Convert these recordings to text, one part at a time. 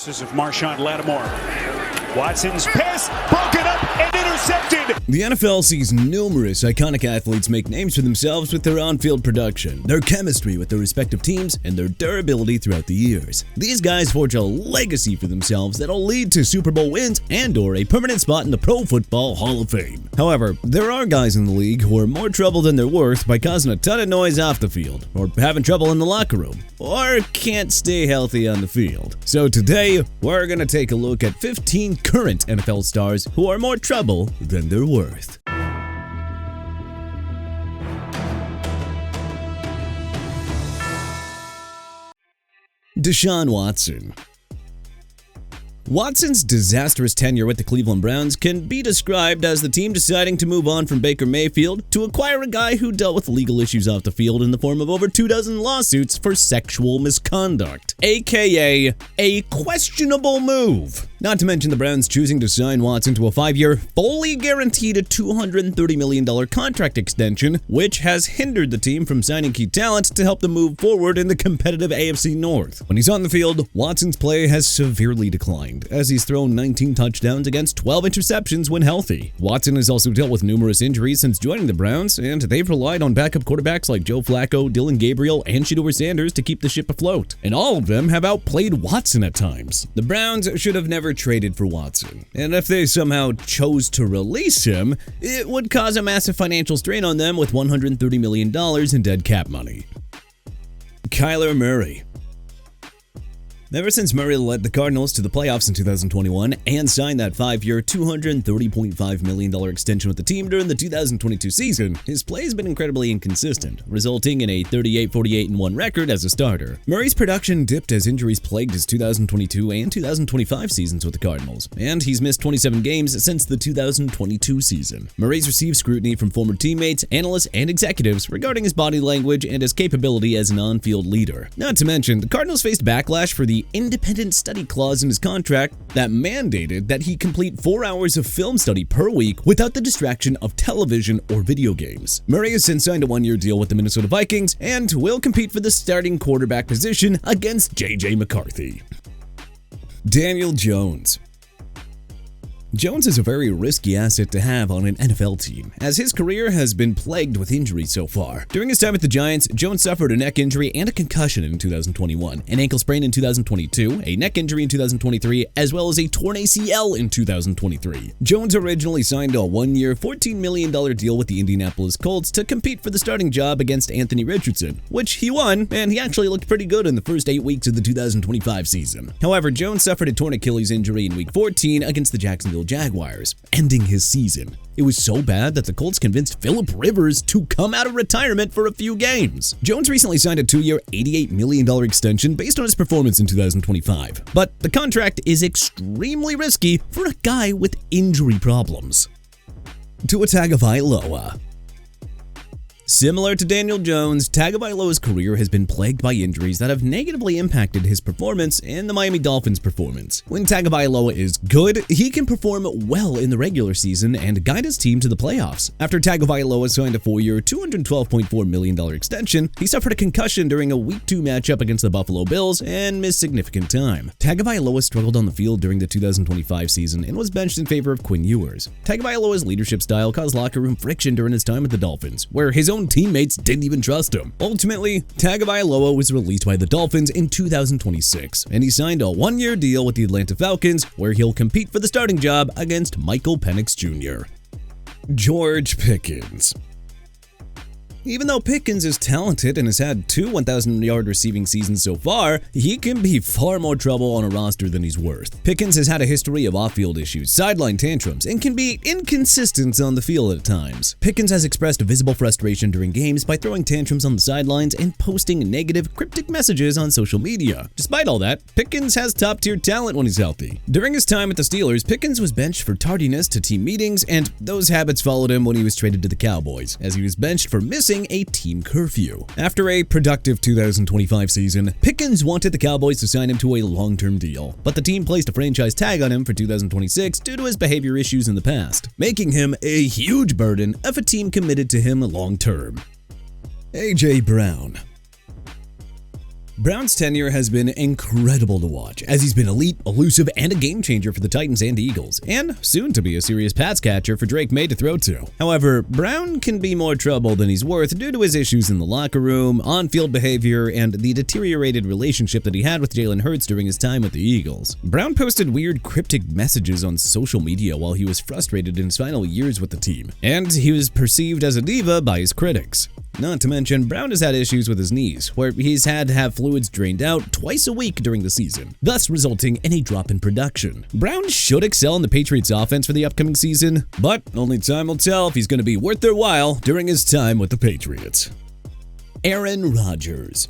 This is Marshawn Lattimore. Watson's pass broken up and intercepted. The NFL sees numerous iconic athletes make names for themselves with their on-field production, their chemistry with their respective teams, and their durability throughout the years. These guys forge a legacy for themselves that'll lead to Super Bowl wins and/or a permanent spot in the Pro Football Hall of Fame. However, there are guys in the league who are more trouble than they're worth by causing a ton of noise off the field, or having trouble in the locker room, or can't stay healthy on the field. So today, we're going to take a look at 15 current NFL stars who are more trouble than they're worth. Deshawn Watson. Watson's disastrous tenure with the Cleveland Browns can be described as the team deciding to move on from Baker Mayfield to acquire a guy who dealt with legal issues off the field in the form of over 24 lawsuits for sexual misconduct, aka a questionable move. Not to mention the Browns choosing to sign Watson to a 5-year, fully guaranteed $230 million contract extension, which has hindered the team from signing key talent to help them move forward in the competitive AFC North. When he's on the field, Watson's play has severely declined, as he's thrown 19 touchdowns against 12 interceptions when healthy. Watson has also dealt with numerous injuries since joining the Browns, and they've relied on backup quarterbacks like Joe Flacco, Dylan Gabriel, and Shedeur Sanders to keep the ship afloat, and all of them have outplayed Watson at times. The Browns should have never traded for Watson, and if they somehow chose to release him, it would cause a massive financial strain on them with $130 million in dead cap money. Kyler Murray. Ever since Murray led the Cardinals to the playoffs in 2021 and signed that 5-year, $230.5 million extension with the team during the 2022 season, his play has been incredibly inconsistent, resulting in a 38-48-1 record as a starter. Murray's production dipped as injuries plagued his 2022 and 2025 seasons with the Cardinals, and he's missed 27 games since the 2022 season. Murray's received scrutiny from former teammates, analysts, and executives regarding his body language and his capability as an on-field leader. Not to mention, the Cardinals faced backlash for the independent study clause in his contract that mandated that he complete 4 hours of film study per week without the distraction of television or video games. Murray has since signed a 1-year deal with the Minnesota Vikings and will compete for the starting quarterback position against J.J. McCarthy. Daniel Jones. Jones is a very risky asset to have on an NFL team, as his career has been plagued with injuries so far. During his time at the Giants, Jones suffered a neck injury and a concussion in 2021, an ankle sprain in 2022, a neck injury in 2023, as well as a torn ACL in 2023. Jones originally signed a 1-year, $14 million deal with the Indianapolis Colts to compete for the starting job against Anthony Richardson, which he won, and he actually looked pretty good in the first 8 weeks of the 2025 season. However, Jones suffered a torn Achilles injury in Week 14 against the Jacksonville Jaguars, ending his season. It was so bad that the Colts convinced Phillip Rivers to come out of retirement for a few games. Jones recently signed a 2-year, $88 million extension based on his performance in 2025, but the contract is extremely risky for a guy with injury problems. Tua Tagovailoa. Similar to Daniel Jones, Tagovailoa's career has been plagued by injuries that have negatively impacted his performance and the Miami Dolphins' performance. When Tagovailoa is good, he can perform well in the regular season and guide his team to the playoffs. After Tagovailoa signed a 4-year, $212.4 million extension, he suffered a concussion during a Week 2 matchup against the Buffalo Bills and missed significant time. Tagovailoa struggled on the field during the 2025 season and was benched in favor of Quinn Ewers. Tagovailoa's leadership style caused locker room friction during his time with the Dolphins, where his own teammates didn't even trust him. Ultimately, Tagovailoa was released by the Dolphins in 2026, and he signed a 1-year deal with the Atlanta Falcons, where he'll compete for the starting job against Michael Penix Jr. George Pickens. Even though Pickens is talented and has had 2 1,000-yard receiving seasons so far, he can be far more trouble on a roster than he's worth. Pickens has had a history of off-field issues, sideline tantrums, and can be inconsistent on the field at times. Pickens has expressed visible frustration during games by throwing tantrums on the sidelines and posting negative, cryptic messages on social media. Despite all that, Pickens has top-tier talent when he's healthy. During his time at the Steelers, Pickens was benched for tardiness to team meetings, and those habits followed him when he was traded to the Cowboys, as he was benched for missing a team curfew. After a productive 2025 season, Pickens wanted the Cowboys to sign him to a long-term deal, but the team placed a franchise tag on him for 2026 due to his behavior issues in the past, making him a huge burden if a team committed to him long-term. A.J. Brown. Brown's tenure has been incredible to watch, as he's been elite, elusive, and a game changer for the Titans and Eagles, and soon to be a serious pass catcher for Drake May to throw to. However, Brown can be more trouble than he's worth due to his issues in the locker room, on-field behavior, and the deteriorated relationship that he had with Jalen Hurts during his time with the Eagles. Brown posted weird cryptic messages on social media while he was frustrated in his final years with the team, and he was perceived as a diva by his critics. Not to mention, Brown has had issues with his knees, where he's had to have fluids drained out twice a week during the season, thus resulting in a drop in production. Brown should excel in the Patriots' offense for the upcoming season, but only time will tell if he's going to be worth their while during his time with the Patriots. Aaron Rodgers.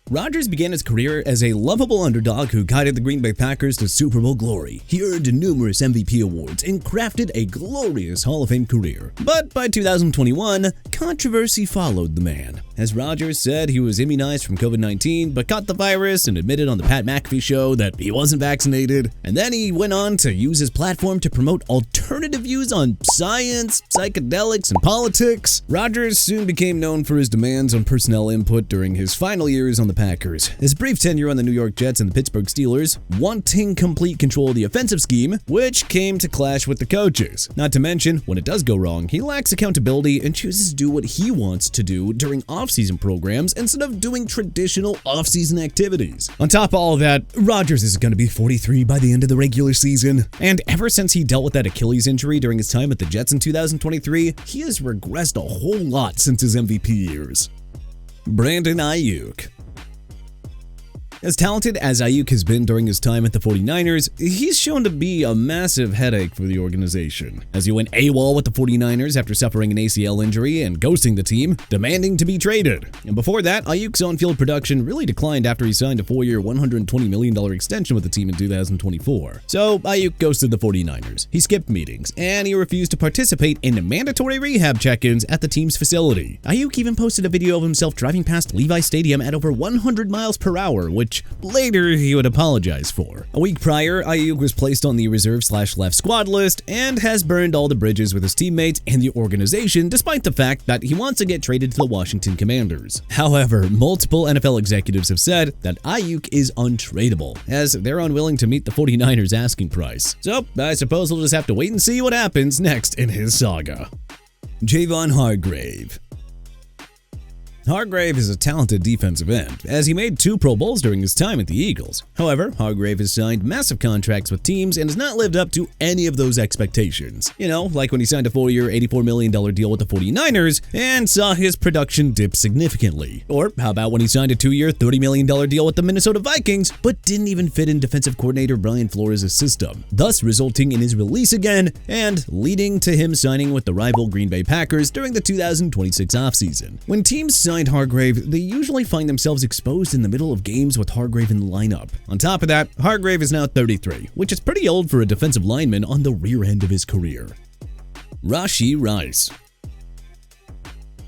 Rodgers began his career as a lovable underdog who guided the Green Bay Packers to Super Bowl glory. He earned numerous MVP awards and crafted a glorious Hall of Fame career. But by 2021, controversy followed the man, as Rodgers said he was immunized from COVID-19 but caught the virus and admitted on the Pat McAfee show that he wasn't vaccinated. And then he went on to use his platform to promote alternative views on science, psychedelics, and politics. Rodgers soon became known for his demands on personnel input during his final years on the Packers, his brief tenure on the New York Jets and the Pittsburgh Steelers, wanting complete control of the offensive scheme, which came to clash with the coaches. Not to mention, when it does go wrong, he lacks accountability and chooses to do what he wants to do during off-season programs instead of doing traditional off-season activities. On top of all of that, Rodgers is going to be 43 by the end of the regular season, and ever since he dealt with that Achilles injury during his time at the Jets in 2023, he has regressed a whole lot since his MVP years. Brandon Aiyuk. As talented as Aiyuk has been during his time at the 49ers, he's shown to be a massive headache for the organization, as he went AWOL with the 49ers after suffering an ACL injury and ghosting the team, demanding to be traded. And before that, Aiyuk's on-field production really declined after he signed a 4-year, $120 million extension with the team in 2024. So Aiyuk ghosted the 49ers, he skipped meetings, and he refused to participate in mandatory rehab check-ins at the team's facility. Aiyuk even posted a video of himself driving past Levi Stadium at over 100 miles per hour, which later he would apologize for. A week prior, Aiyuk was placed on the reserve/left squad list and has burned all the bridges with his teammates and the organization despite the fact that he wants to get traded to the Washington Commanders. However, multiple NFL executives have said that Aiyuk is untradeable, as they're unwilling to meet the 49ers asking price. So, I suppose we'll just have to wait and see what happens next in his saga. Javon Hargrave. Hargrave is a talented defensive end, as he made 2 Pro Bowls during his time at the Eagles. However, Hargrave has signed massive contracts with teams and has not lived up to any of those expectations. You know, like when he signed a 4-year, $84 million deal with the 49ers and saw his production dip significantly. Or how about when he signed a 2-year, $30 million deal with the Minnesota Vikings, but didn't even fit in defensive coordinator Brian Flores' system, thus resulting in his release again and leading to him signing with the rival Green Bay Packers during the 2026 offseason. When teams signed Hargrave, they usually find themselves exposed in the middle of games with Hargrave in the lineup. On top of that, Hargrave is now 33, which is pretty old for a defensive lineman on the rear end of his career. Rashee Rice.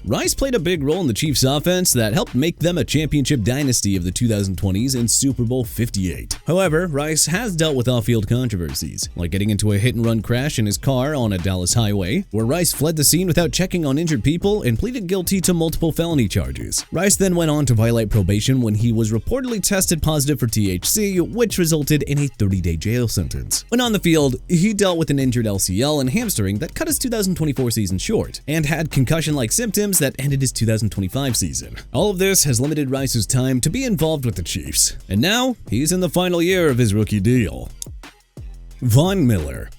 Rice played a big role in the Chiefs' offense that helped make them a championship dynasty of the 2020s in Super Bowl 58. However, Rice has dealt with off-field controversies, like getting into a hit-and-run crash in his car on a Dallas highway, where Rice fled the scene without checking on injured people and pleaded guilty to multiple felony charges. Rice then went on to violate probation when he was reportedly tested positive for THC, which resulted in a 30-day jail sentence. When on the field, he dealt with an injured LCL and hamstring that cut his 2024 season short, and had concussion-like symptoms that ended his 2025 season. All of this has limited Rice's time to be involved with the Chiefs, and now he's in the final year of his rookie deal. Von Miller.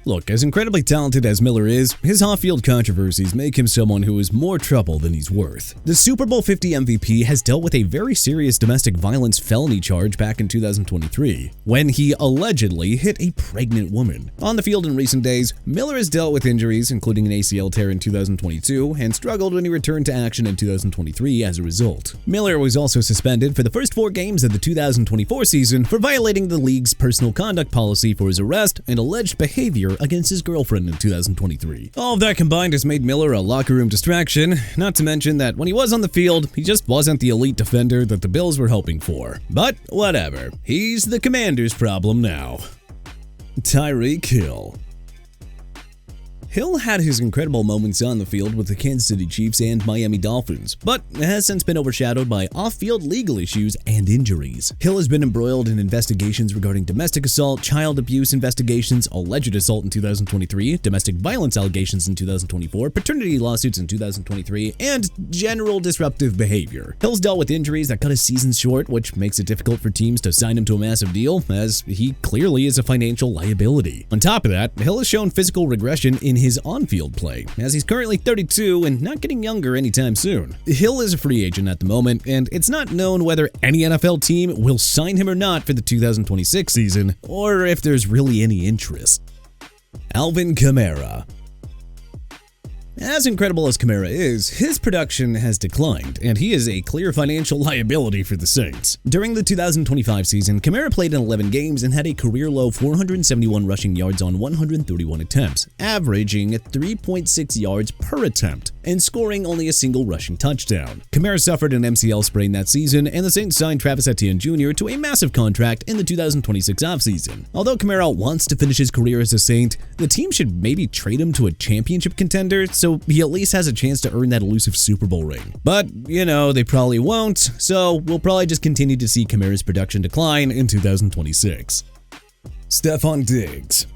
Look, as incredibly talented as Miller is, his off-field controversies make him someone who is more trouble than he's worth. The Super Bowl 50 MVP has dealt with a very serious domestic violence felony charge back in 2023, when he allegedly hit a pregnant woman. On the field in recent days, Miller has dealt with injuries, including an ACL tear in 2022, and struggled when he returned to action in 2023 as a result. Miller was also suspended for the first 4 games of the 2024 season for violating the league's personal conduct policy for his arrest and alleged behavior against his girlfriend in 2023. All of that combined has made Miller a locker room distraction, not to mention that when he was on the field, he just wasn't the elite defender that the Bills were hoping for. But whatever, he's the Commanders' problem now. Tyreek Hill. Hill had his incredible moments on the field with the Kansas City Chiefs and Miami Dolphins, but has since been overshadowed by off-field legal issues and injuries. Hill has been embroiled in investigations regarding domestic assault, child abuse investigations, alleged assault in 2023, domestic violence allegations in 2024, paternity lawsuits in 2023, and general disruptive behavior. Hill's dealt with injuries that cut his season short, which makes it difficult for teams to sign him to a massive deal, as he clearly is a financial liability. On top of that, Hill has shown physical regression in his on-field play, as he's currently 32 and not getting younger anytime soon. Hill is a free agent at the moment, and it's not known whether any NFL team will sign him or not for the 2026 season, or if there's really any interest. Alvin Kamara. As incredible as Kamara is, his production has declined, and he is a clear financial liability for the Saints. During the 2025 season, Kamara played in 11 games and had a career-low 471 rushing yards on 131 attempts, averaging 3.6 yards per attempt, and scoring only a single rushing touchdown. Kamara suffered an MCL sprain that season, and the Saints signed Travis Etienne Jr. to a massive contract in the 2026 offseason. Although Kamara wants to finish his career as a Saint, the team should maybe trade him to a championship contender so he at least has a chance to earn that elusive Super Bowl ring. But, you know, they probably won't, so we'll probably just continue to see Kamara's production decline in 2026. Stefon Diggs.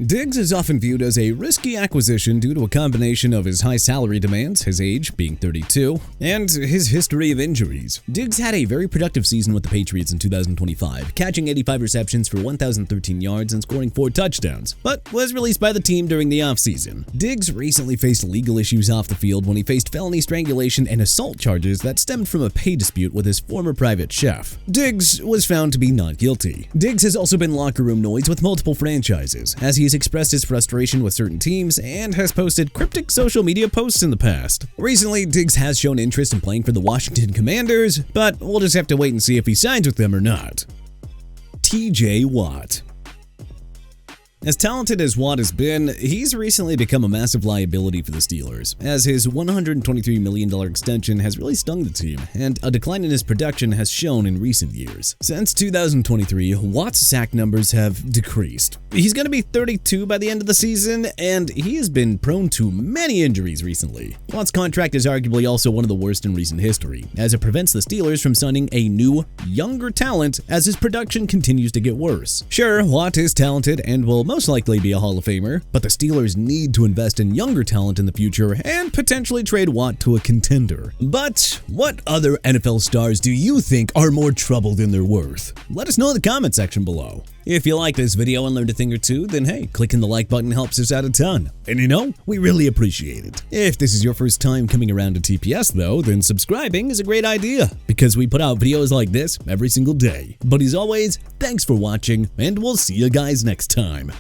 Diggs is often viewed as a risky acquisition due to a combination of his high salary demands, his age being 32, and his history of injuries. Diggs had a very productive season with the Patriots in 2025, catching 85 receptions for 1,013 yards and scoring 4 touchdowns, but was released by the team during the offseason. Diggs recently faced legal issues off the field when he faced felony strangulation and assault charges that stemmed from a pay dispute with his former private chef. Diggs was found to be not guilty. Diggs has also been locker room noise with multiple franchises, as he has expressed his frustration with certain teams and has posted cryptic social media posts in the past. Recently, Diggs has shown interest in playing for the Washington Commanders, but we'll just have to wait and see if he signs with them or not. TJ Watt. As talented as Watt has been, he's recently become a massive liability for the Steelers, as his $123 million extension has really stung the team, and a decline in his production has shown in recent years. Since 2023, Watt's sack numbers have decreased. He's going to be 32 by the end of the season, and he has been prone to many injuries recently. Watt's contract is arguably also one of the worst in recent history, as it prevents the Steelers from signing a new, younger talent as his production continues to get worse. Sure, Watt is talented and will most likely be a Hall of Famer, but the Steelers need to invest in younger talent in the future and potentially trade Watt to a contender. But what other NFL stars do you think are more trouble than they're worth? Let us know in the comment section below. If you like this video and learned a thing or two, then hey, clicking the like button helps us out a ton. And you know, we really appreciate it. If this is your first time coming around to TPS though, then subscribing is a great idea, because we put out videos like this every single day. But as always, thanks for watching, and we'll see you guys next time.